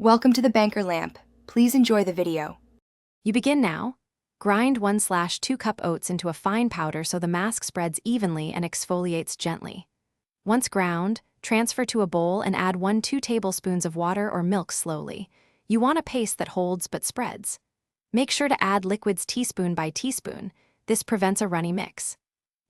Welcome to the banker lamp. Please enjoy the video. You begin now. Grind 1/2 cup oats into a fine powder so the mask spreads evenly and exfoliates gently. Once ground, transfer to a bowl and add 1-2 tablespoons of water or milk slowly. You want a paste that holds but spreads. Make sure to add liquids teaspoon by teaspoon. This prevents a runny mix.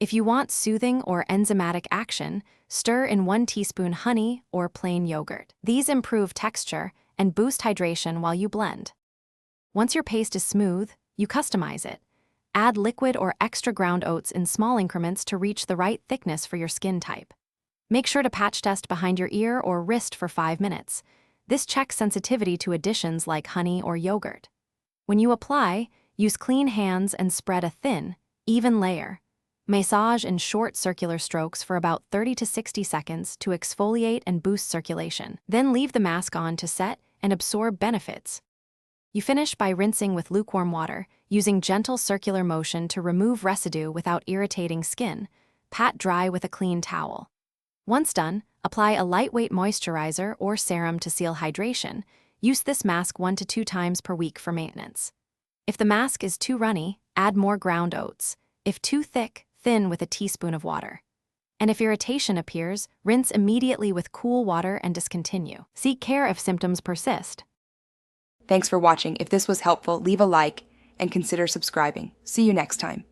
If you want soothing or enzymatic action, stir in 1 teaspoon honey or plain yogurt. These improve texture and boost hydration while you blend. Once your paste is smooth, you customize it. Add liquid or extra ground oats in small increments to reach the right thickness for your skin type. Make sure to patch test behind your ear or wrist for 5 minutes. This checks sensitivity to additions like honey or yogurt. When you apply, use clean hands and spread a thin, even layer. Massage in short circular strokes for about 30 to 60 seconds to exfoliate and boost circulation. Then leave the mask on to set and absorb benefits. You finish by rinsing with lukewarm water, using gentle circular motion to remove residue without irritating skin. Pat dry with a clean towel. Once done, apply a lightweight moisturizer or serum to seal hydration. Use this mask 1 to 2 times per week for maintenance. If the mask is too runny, add more ground oats. If too thick, thin with a teaspoon of water. And if irritation appears, rinse immediately with cool water and discontinue. Seek care if symptoms persist. Thanks for watching. If this was helpful, leave a like and consider subscribing. See you next time.